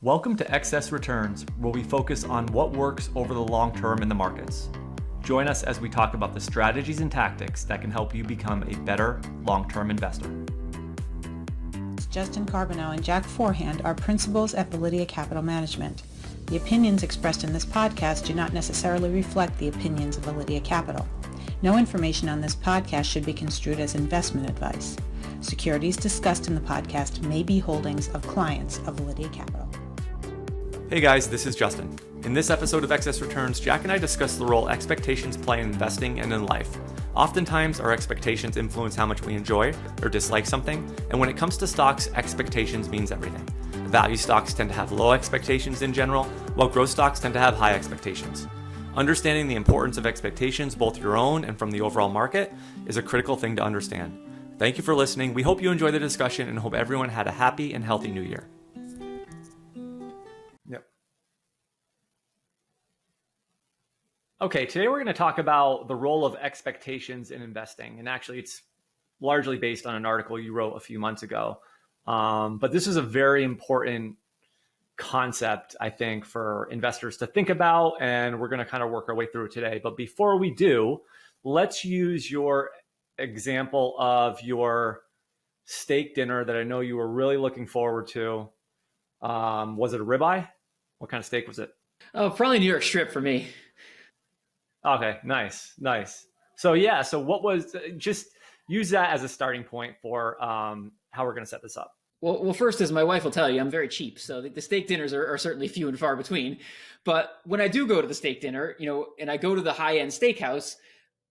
Welcome to Excess Returns, where we focus on what works over the long term in the markets. Join us as we talk about the strategies and tactics that can help you become a better long-term investor. Justin Carbonneau and Jack Forehand are principals at Validea Capital Management. The opinions expressed in this podcast do not necessarily reflect the opinions of Validea Capital. No information on this podcast should be construed as investment advice. Securities discussed in the podcast may be holdings of clients of Validea Capital. Hey guys, this is Justin. In this episode of Excess Returns, Jack and I discuss the role expectations play in investing and in life. Oftentimes, our expectations influence how much we enjoy or dislike something, and when it comes to stocks, expectations means everything. Value stocks tend to have low expectations in general, while growth stocks tend to have high expectations. Understanding the importance of expectations, both your own and from the overall market, is a critical thing to understand. Thank you for listening. We hope you enjoy the discussion and hope everyone had a happy and healthy new year. Okay, today we're going to talk about the role of expectations in investing. And actually, it's largely based on an article you wrote a few months ago. But this is a very important concept, I think, for investors to think about. And we're going to kind of work our way through it today. But before we do, let's use your example of your steak dinner that I know you were really looking forward to. Was it a ribeye? What kind of steak was it? Oh, probably New York strip for me. Okay, nice. So what was, just use that as a starting point for how we're going to set this up. Well, first, as my wife will tell you, I'm very cheap. So the steak dinners are certainly few and far between. But when I do go to the steak dinner, and I go to the high-end steakhouse,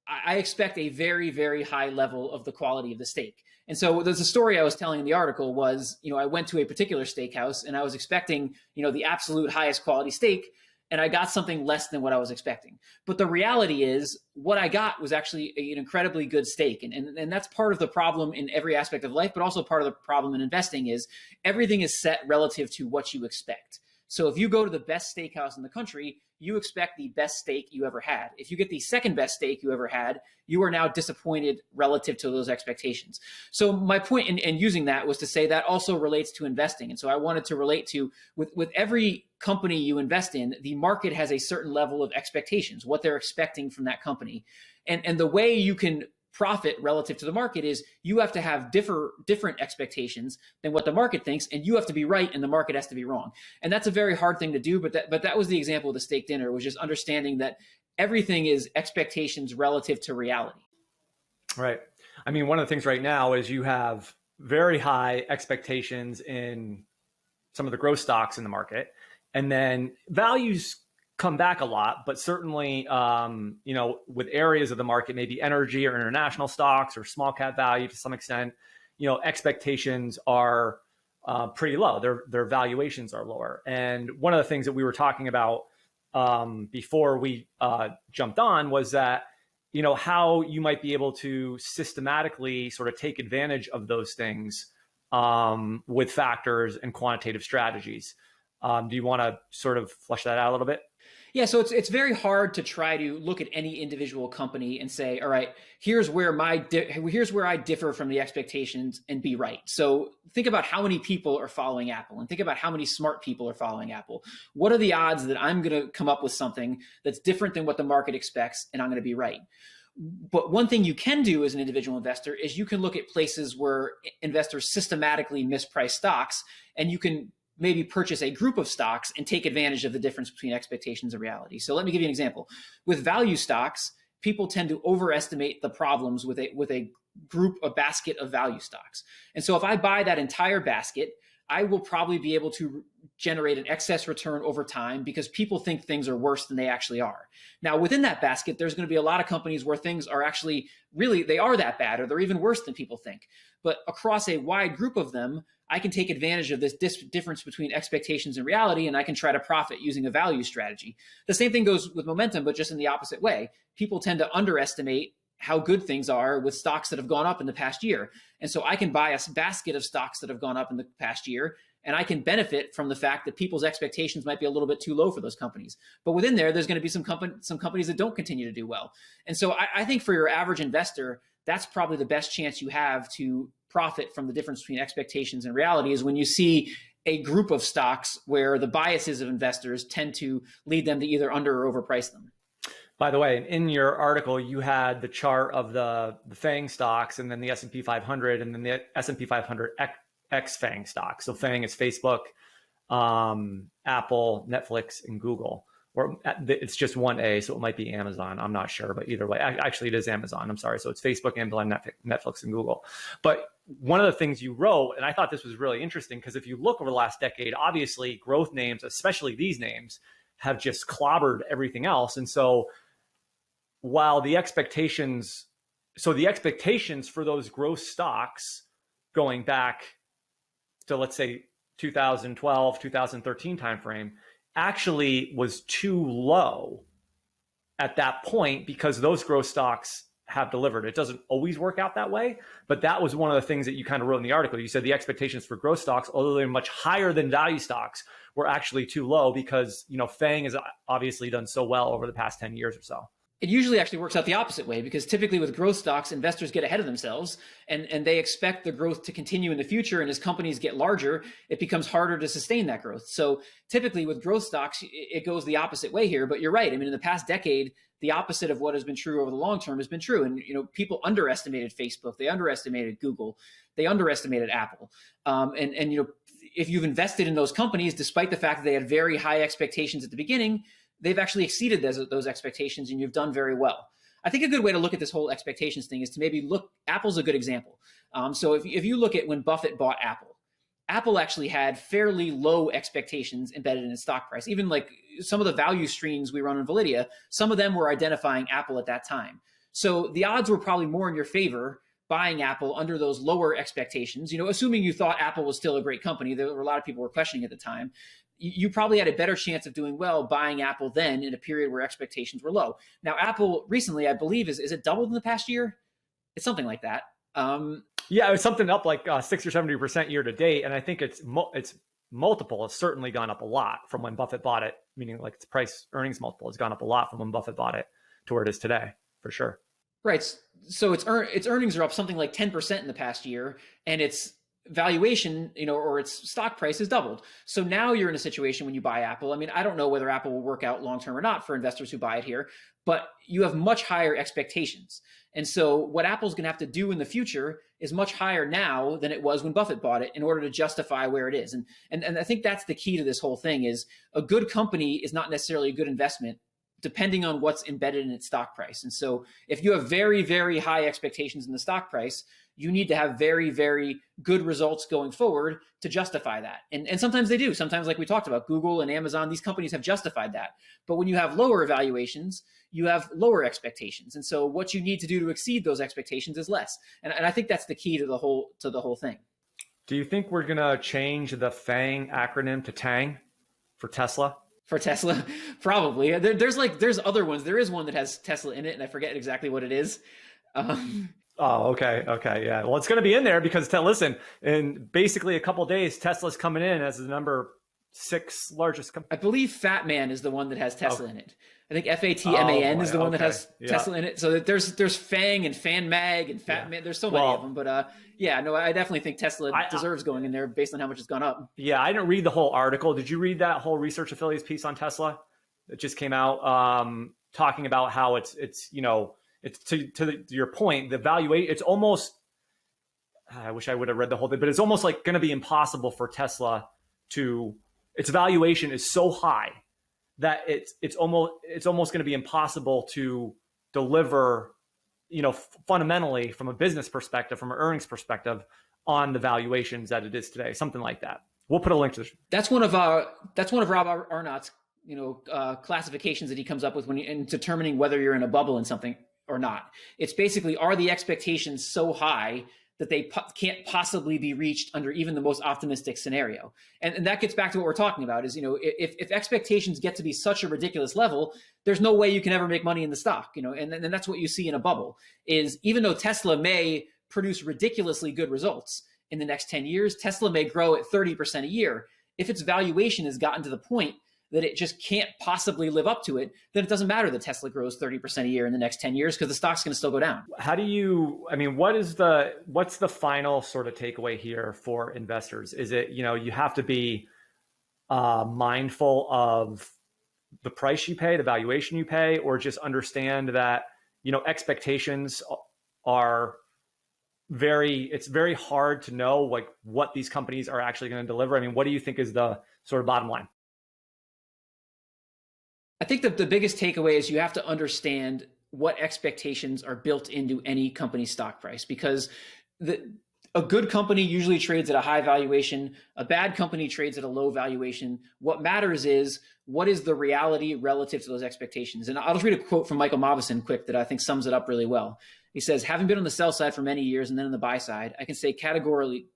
I expect a very, very high level of the quality of the steak. And so there's a story I was telling in the article was, I went to a particular steakhouse and I was expecting, the absolute highest quality steak. And I got something less than what I was expecting. But the reality is what I got was actually an incredibly good steak. And that's part of the problem in every aspect of life, but also part of the problem in investing is everything is set relative to what you expect. So if you go to the best steakhouse in the country, you expect the best steak you ever had. If you get the second best steak you ever had, you are now disappointed relative to those expectations. So my point in using that was to say that also relates to investing. And so I wanted to relate to with every company you invest in, the market has a certain level of expectations, what they're expecting from that company. And the way you can profit relative to the market is you have to have different expectations than what the market thinks, and you have to be right and the market has to be wrong. And that's a very hard thing to do, but that was the example of the steak dinner, was just understanding that everything is expectations relative to reality. Right. I mean, one of the things right now is you have very high expectations in some of the growth stocks in the market, and then values come back a lot, but certainly, with areas of the market, maybe energy or international stocks or small cap value to some extent, expectations are pretty low. Their valuations are lower. And one of the things that we were talking about before we jumped on was that, how you might be able to systematically sort of take advantage of those things with factors and quantitative strategies. Do you want to sort of flesh that out a little bit? Yeah, so it's very hard to try to look at any individual company and say, all right, here's where I differ from the expectations and be right. So think about how many people are following Apple and think about how many smart people are following Apple. What are the odds that I'm going to come up with something that's different than what the market expects and I'm going to be right? But one thing you can do as an individual investor is you can look at places where investors systematically misprice stocks, and you can maybe purchase a group of stocks and take advantage of the difference between expectations and reality. So let me give you an example. With value stocks, people tend to overestimate the problems with a basket of value stocks. And so if I buy that entire basket, I will probably be able to generate an excess return over time because people think things are worse than they actually are. Now, within that basket, there's going to be a lot of companies where things are actually they are that bad, or they're even worse than people think. But across a wide group of them, I can take advantage of this difference between expectations and reality, and I can try to profit using a value strategy. The same thing goes with momentum, but just in the opposite way. People tend to underestimate how good things are with stocks that have gone up in the past year. And so I can buy a basket of stocks that have gone up in the past year, and I can benefit from the fact that people's expectations might be a little bit too low for those companies. But within there's going to be some companies that don't continue to do well. And so I think for your average investor, that's probably the best chance you have to profit from the difference between expectations and reality, is when you see a group of stocks where the biases of investors tend to lead them to either under or overprice them. By the way, in your article, you had the chart of the FANG stocks and then the S&P 500 and then the S&P 500 X FANG stocks. So FANG is Facebook, Apple, Netflix, and Google. Or it's just one A, so it might be Amazon. I'm not sure, but either way, actually it is Amazon. I'm sorry. So it's Facebook, Amazon, Netflix, and Google. But one of the things you wrote, and I thought this was really interesting, because if you look over the last decade, obviously growth names, especially these names, have just clobbered everything else. And so while the expectations for those growth stocks going back to, let's say, 2012, 2013 timeframe, actually was too low at that point, because those growth stocks have delivered. It doesn't always work out that way, but that was one of the things that you kind of wrote in the article. You said the expectations for growth stocks, although they're much higher than value stocks, were actually too low because, FANG has obviously done so well over the past 10 years or so. It usually actually works out the opposite way, because typically with growth stocks, investors get ahead of themselves and they expect the growth to continue in the future. And as companies get larger, it becomes harder to sustain that growth. So typically with growth stocks, it goes the opposite way here. But you're right. I mean, in the past decade, the opposite of what has been true over the long term has been true. And, people underestimated Facebook. They underestimated Google. They underestimated Apple. If you've invested in those companies, despite the fact that they had very high expectations at the beginning, they've actually exceeded those expectations, and you've done very well. I think a good way to look at this whole expectations thing is to maybe look, Apple's a good example. So if you look at when Buffett bought Apple actually had fairly low expectations embedded in its stock price. Even like some of the value streams we run in Validea, some of them were identifying Apple at that time. So the odds were probably more in your favor buying Apple under those lower expectations, assuming you thought Apple was still a great company. There were a lot of people were questioning at the time. You probably had a better chance of doing well buying Apple then in a period where expectations were low. Now, Apple recently, I believe, is it doubled in the past year? It's something like that. Yeah, it was something up like 60 or 70% year to date. And I think it's multiple has certainly gone up a lot from when Buffett bought it, meaning like its price earnings multiple has gone up a lot from when Buffett bought it to where it is today, for sure. Right. So its earnings are up something like 10% in the past year, and its valuation, or its stock price has doubled. So now you're in a situation when you buy Apple. I mean, I don't know whether Apple will work out long-term or not for investors who buy it here, but you have much higher expectations. And so what Apple's going to have to do in the future is much higher now than it was when Buffett bought it in order to justify where it is. And I think that's the key to this whole thing is a good company is not necessarily a good investment depending on what's embedded in its stock price. And so if you have very, very high expectations in the stock price, you need to have very, very good results going forward to justify that. And sometimes they do. Sometimes, like we talked about, Google and Amazon, these companies have justified that. But when you have lower evaluations, you have lower expectations. And so what you need to do to exceed those expectations is less. And I think that's the key to the whole thing. Do you think we're going to change the FANG acronym to TANG for Tesla? For Tesla, probably. There's other ones. There is one that has Tesla in it, and I forget exactly what it is. Oh, okay. Yeah. Well, it's going to be in there because listen, in basically a couple of days, Tesla's coming in as the number 6 largest company. I believe Fat Man is the one that has Tesla in it. I think FATMAN is the one that has Tesla in it. So there's FANG and FanMag and Fat Man. There's so many of them, but I definitely think Tesla deserves going in there based on how much it's gone up. Yeah, I didn't read the whole article. Did you read that whole Research Affiliates piece on Tesla? It just came out talking about how it's to your point, the valuation. It's almost. I wish I would have read the whole thing, but it's almost like going to be impossible for Tesla to. Its valuation is so high that it's almost going to be impossible to deliver, fundamentally from a business perspective, from an earnings perspective, on the valuations that it is today. Something like that. We'll put a link to this. That's one of Rob Arnott's classifications that he comes up with in determining whether you're in a bubble in something or not. It's basically, are the expectations so high that they can't possibly be reached under even the most optimistic scenario? And that gets back to what we're talking about is, if expectations get to be such a ridiculous level, there's no way you can ever make money in the stock, and that's what you see in a bubble is even though Tesla may produce ridiculously good results in the next 10 years, Tesla may grow at 30% a year. If its valuation has gotten to the point that it just can't possibly live up to it, then it doesn't matter that Tesla grows 30% a year in the next 10 years because the stock's going to still go down. How do you, I mean, what's the final sort of takeaway here for investors? Is it, you have to be mindful of the price you pay, the valuation you pay, or just understand that, expectations are it's very hard to know like what these companies are actually going to deliver? I mean, what do you think is the sort of bottom line? I think that the biggest takeaway is you have to understand what expectations are built into any company's stock price, because a good company usually trades at a high valuation. A bad company trades at a low valuation. What matters is what is the reality relative to those expectations. And I'll just read a quote from Michael Mauboussin quick that I think sums it up really well. He says, having been on the sell side for many years and then on the buy side, I can say categorically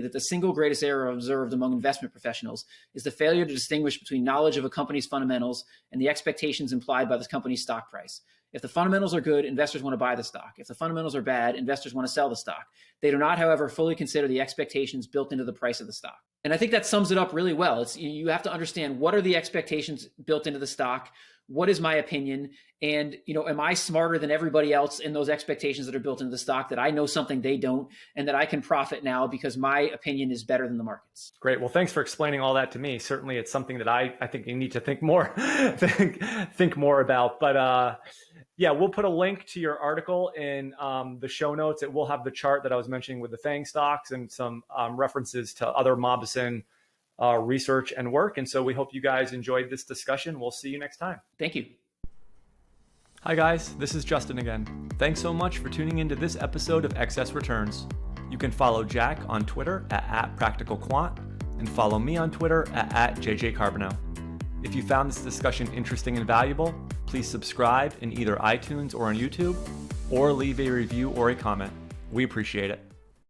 that the single greatest error observed among investment professionals is the failure to distinguish between knowledge of a company's fundamentals and the expectations implied by this company's stock price. If the fundamentals are good, investors want to buy the stock. If the fundamentals are bad, investors want to sell the stock. They do not, however, fully consider the expectations built into the price of the stock. And I think that sums it up really well. You have to understand, what are the expectations built into the stock? What is my opinion? And, am I smarter than everybody else in those expectations that are built into the stock, that I know something they don't, and that I can profit now because my opinion is better than the market's? Great. Well, thanks for explaining all that to me. Certainly it's something that I think you need to think more, think more about. But yeah, we'll put a link to your article in the show notes. It will have the chart that I was mentioning with the FANG stocks and some references to other Mauboussin research and work. And so we hope you guys enjoyed this discussion. We'll see you next time. Thank you. Hi guys, this is Justin again. Thanks so much for tuning into this episode of Excess Returns. You can follow Jack on Twitter at @PracticalQuant and follow me on Twitter at JJ Carbonneau. If you found this discussion interesting and valuable, please subscribe in either iTunes or on YouTube, or leave a review or a comment. We appreciate it.